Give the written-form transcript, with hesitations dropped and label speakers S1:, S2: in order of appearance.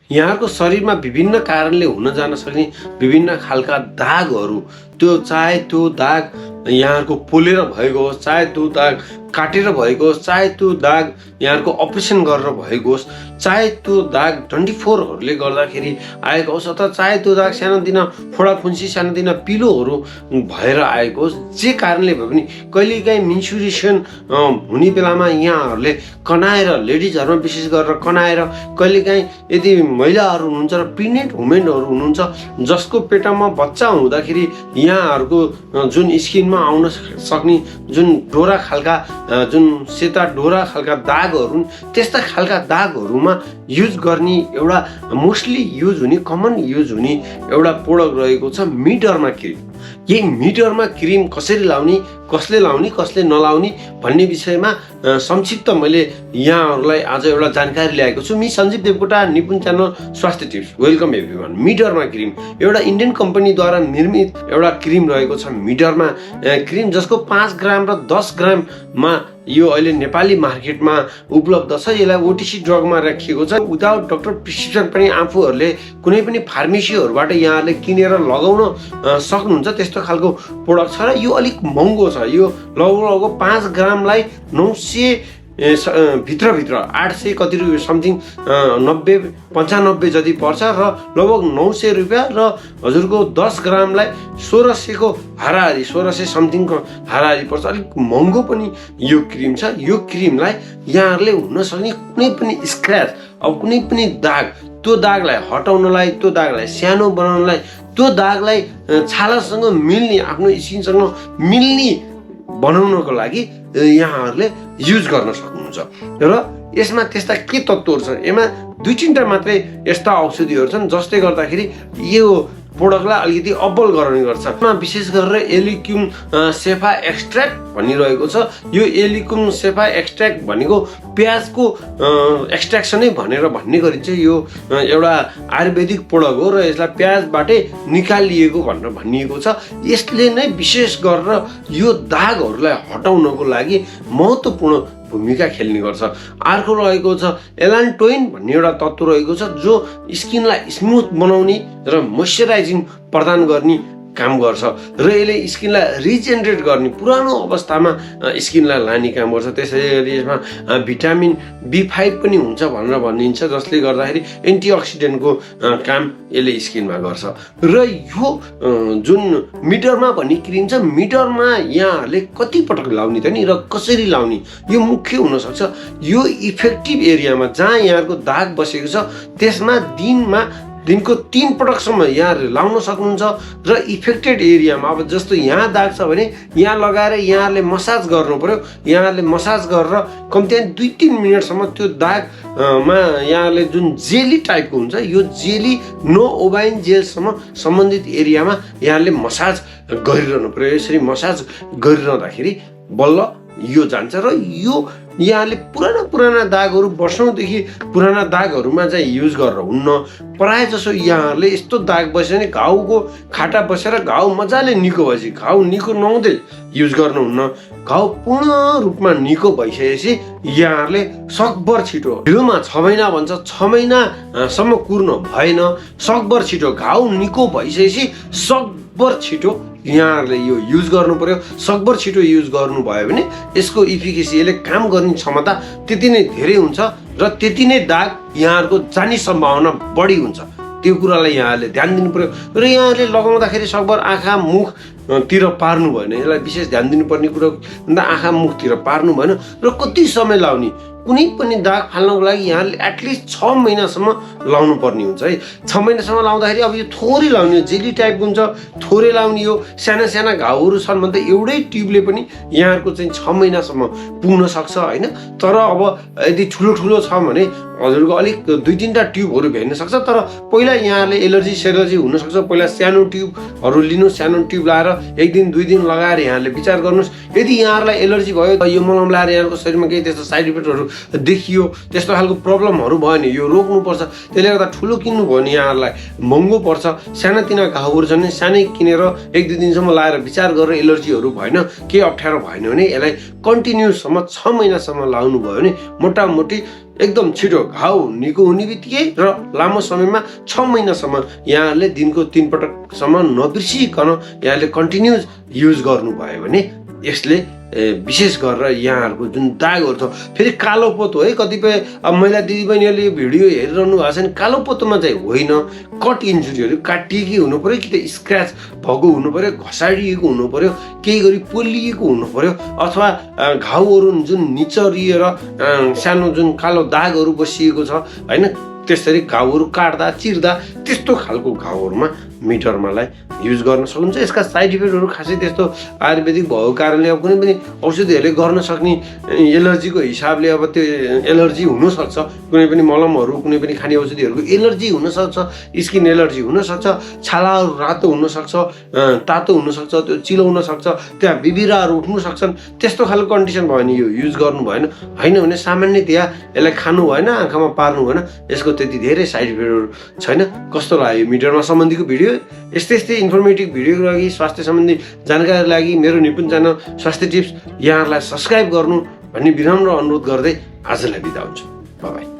S1: यहाँको शरीरमा विभिन्न कारणले हुन जान सक्ने विभिन्न खालका दागहरू, त्यो चाहे त्यो दाग यहाँको पोलेर भएको होस्, चाहे त्यो दाग काटेर भएको होस्, चाहे त्यो दाग यहाँको अपरेसन गरेर भएको होस्, चाहे त्यो दाग डन्डीफोरहरूले गर्दाखेरि आएको होस्, अथवा चाहे त्यो दाग सानोतिना फोडाफुन्सी सानोतिना पिलोहरू भएर आएको होस्, जे कारणले भए पनि कहिलेकाहीँ मेन्सुरेसन हुने बेलामा यहाँहरूले कनाएर, लेडिजहरूमा विशेष गरेर कनाएर, कहिलेकाहीँ यदि महिलाहरू हुनुहुन्छ र प्रेग्नेन्ट वुमेनहरू हुनुहुन्छ जसको पेटमा बच्चा हुँदाखेरि यहाँहरूको जुन स्किनमा आउन सक्ने जुन डोरा खालका, जुन सेता डोरा खालका दागहरू, त्यस्ता खालका दागहरूमा युज गर्ने एउटा मोस्टली युज हुने, कमन युज हुने एउटा प्रोडक्ट रहेको छ मेडरमा क्रिम। यही मेडरमा क्रिम कसरी लाउने, कसले लाउने, कसले नलाउने भन्ने विषयमा संक्षिप्त मैले यहाँहरूलाई आज एउटा जानकारी ल्याएको छु। मी सञ्जीव देवकोटा, निपुण च्यानल स्वास्थ्य tips. Welcome everyone. Mederma cream एउटा इन्डियन कम्पनीद्वारा निर्मित एउटा क्रिम रहेको छ मेडरमा क्रिम, जसको 5 ग्राम र 10 ग्राममा यो अहिले नेपाली मार्केटमा उपलब्ध छ। यसलाई ओटिसी ड्रगमा राखिएको छ। विदाउट डक्टर प्रिस्क्रिप्सन पनि आफूहरूले कुनै पनि फार्मेसीहरूबाट यहाँहरूले किनेर लगाउन सक्नुहुन्छ। त्यस्तो खालको प्रोडक्ट छ र यो अलिक महँगो छ। यो लगभग 5 ग्रामलाई 900 भित्र 800 कति रुपियाँ समथिङ 90-95 जति पर्छ र लगभग 900 रुपियाँ, र हजुरको 10 ग्रामलाई 1600 को हाराहारी, 1600 समथिङको हाराहारी पर्छ। अलिक महँगो पनि यो क्रिम छ। यो क्रिमलाई यहाँहरूले हुन सक्ने कुनै पनि स्क्रैच, अब कुनै पनि दाग, त्यो दागलाई हटाउनलाई, त्यो दागलाई सानो बनाउनलाई, त्यो दागलाई छालासँग मिल्ने, आफ्नो स्किनसँग मिल्ने बनाउनको लागि यहाँहरूले युज गर्न सक्नुहुन्छ। र यसमा त्यस्ता के तत्त्वहरू छन्, यसमा 2-3टा मात्रै यस्ता औषधिहरू छन् जसले गर्दाखेरि यो प्रोडक्टलाई अलिकति अब्बल गराउने गर्छ। विशेष गरेर एलिक्युम सेफा एक्सट्र्याक्ट भनिरहेको छ। यो एलिक्युम सेफा एक्सट्र्याक्ट भनेको प्याजको एक्सट्र्याक्सनै भनेर भन्ने गरिन्छ। यो एउटा आयुर्वेदिक प्रोडक्ट हो र यसलाई प्याजबाटै निकालिएको भनेर भनिएको छ। यसले नै विशेष गरेर यो दागहरूलाई हटाउनको लागि महत्त्वपूर्ण भूमिका खेल्ने गर्छ। अर्को रहेको छ एलान्टोइन भन्ने एउटा तत्त्व रहेको छ, जो स्किनलाई स्मुथ बनाउने र मोइस्चराइजिङ प्रदान गर्ने काम गर्छ र यसले स्किनलाई रिजेनरेट गर्ने, पुरानो अवस्थामा स्किनलाई लाने काम गर्छ। त्यसै गरी यसमा भिटामिन B5 पनि हुन्छ भनेर भनिन्छ, जसले गर्दाखेरि एन्टिअक्सिडेन्टको काम यसले स्किनमा गर्छ। र यो जुन मेडरमा भन्ने क्रिम छ, मेडरमा यहाँहरूले कति पटक लाउने त नि र कसरी लाउने, यो मुख्य हुनसक्छ। यो इफेक्टिभ एरियामा जहाँ यहाँहरूको दाग बसेको छ त्यसमा दिनको 3 पटकसम्म यहाँहरूले लाउन सक्नुहुन्छ। र इफेक्टेड एरियामा, अब जस्तो यहाँ दाग छ भने यहाँ लगाएर यहाँहरूले मसाज गर्नु पर्यो। यहाँहरूले मसाज गरेर कम्तीमा 2-3 मिनटसम्म त्यो दागमा यहाँहरूले जुन जेली टाइपको हुन्छ, यो जेली नोओबाइन जेलसम्म सम्बन्धित एरियामा यहाँहरूले मसाज गरिरहनु पर्यो। यसरी मसाज गरिरहँदाखेरि बल्ल यो जान्छ। र यो यहाँले पुराना दागहरू, वर्षौँदेखि पुराना दागहरूमा चाहिँ युज गरेर हुन्न। प्राय जसो यहाँहरूले यस्तो दाग बस्यो भने घाउको खाटा बसेर घाउ मजाले निको भएपछि, घाउ निको नहुँदै युज गर्नुहुन्न। घाउ पूर्ण रूपमा निको भइसकेपछि यहाँहरूले सकभर छिटो, ढिलोमा 6 महिना भन्छ, 6 महिनासम्म कुर्नु भएन, सकभर छिटो घाउ निको भइसकेपछि सकभर छिटो यहाँहरूले यो युज गर्नु पर्यो। सकभर छिटो युज गर्नुभयो भने यसको इफिकेसी, यसले काम गर्ने क्षमता त्यति नै धेरै हुन्छ र त्यति नै दाग यहाँहरूको जाने सम्भावना बढी हुन्छ। त्यो कुरालाई यहाँहरूले ध्यान दिनु पर्यो। र यहाँहरूले लगाउँदाखेरि सकभर आँखा मुखतिर पार्नु भएन। यसलाई विशेष ध्यान दिनुपर्ने कुरो भन्दा आँखा मुखतिर पार्नु भएन। र कति समय लाउने, कुनै पनि दाग फाल्नको लागि यहाँले एटलिस्ट 6 महिनासम्म लाउनु पर्ने हुन्छ है। 6 महिनासम्म लाउँदाखेरि अब यो थोरै लाउने, जेली टाइपको हुन्छ, थोरै लाउने हो। साना घाउहरू छन् भने त एउटै ट्युबले पनि यहाँहरूको चाहिँ 6 महिनासम्म पुग्न सक्छ होइन। तर अब यदि ठुलो छ भने हजुरको अलिक 2-3टा ट्युबहरू भेट्न सक्छ। तर पहिला यहाँहरूले एलर्जी सेलर्जी हुनसक्छ, पहिला सानो ट्युबहरू लिनु, सानो ट्युब लाएर 1 दिन 2 दिन लगाएर यहाँहरूले विचार गर्नुहोस्। यदि यहाँहरूलाई एलर्जी भयो, यो मलम लाएर यहाँको शरीरमा केही त्यस्तो साइड इफेक्टहरू देखियो, त्यस्तो खालको प्रब्लमहरू भयो भने यो रोक्नुपर्छ। त्यसले गर्दा ठुलो किन्नु भयो भने यहाँहरूलाई महँगो पर्छ। सानातिना घाउहरू छन् भने सानै किनेर 1-2 दिनसम्म लाएर विचार गरेर एलर्जीहरू भएन, केही अप्ठ्यारो भएन भने यसलाई कन्टिन्युसम्म 6 महिनासम्म लाउनु भयो भने मोटामोटी एकदम छिटो घाउ निको हुने बित्तिकै र लामो समयमा 6 महिनासम्म यहाँहरूले दिनको 3 पटकसम्म नबिर्सिकन यहाँले कन्टिन्युस युज गर्नुभयो भने यसले विशेष गरेर यहाँहरूको जुन दागहरू छ, फेरि कालो पोतो है, कतिपय अब महिला दिदीबहिनीहरूले यो भिडियो हेरिरहनु भएको छ नि, कालो पोतोमा चाहिँ होइन, कट इन्जुरीहरू काटिएकी हुनु पर्यो कि त स्क्रच भएको हुनु पर्यो, घसाडिएको हुनु पर्यो, केही गरी पोलिएको हुनु पर्यो, अथवा घाउहरू जुन निचरिएर सानो जुन कालो दागहरू बसिएको छ होइन, त्यसरी घाउहरू काट्दा चिर्दा त्यस्तो खालको घाउहरूमा मेडर्मालाई युज गर्न सक्नुहुन्छ। यसका साइड इफेक्टहरू खासै त्यस्तो आयुर्वेदिक भएको कारणले अब कुनै पनि औषधिहरूले गर्न सक्ने एलर्जीको हिसाबले अब त्यो एलर्जी हुनसक्छ, कुनै पनि मलमहरू कुनै पनि खाने औषधिहरूको एलर्जी हुनसक्छ, स्किन एलर्जी हुनसक्छ, छालाहरू रातो हुनसक्छ, तातो हुनसक्छ, त्यो चिलाउन सक्छ, त्यहाँ बिबिराहरू उठ्नु सक्छन्। त्यस्तो खालको कन्डिसन भयो भने यो युज गर्नु भएन, होइन भने सामान्यतया यसलाई खानु भएन, आँखामा पार्नु भएन, यसको त्यति धेरै साइड इफेक्टहरू छैन। कस्तो लाग्यो मेडर्मा सम्बन्धीको भिडियो? यस्तै इन्फर्मेटिभ भिडियोको लागि, स्वास्थ्य सम्बन्धी जानकारीको लागि मेरो निपुण च्यानल स्वास्थ्य टिप्स यहाँहरूलाई सब्सक्राइब गर्नु भन्ने विनम्र अनुरोध गर्दै आजलाई बिदा हुन्छु। Bye bye.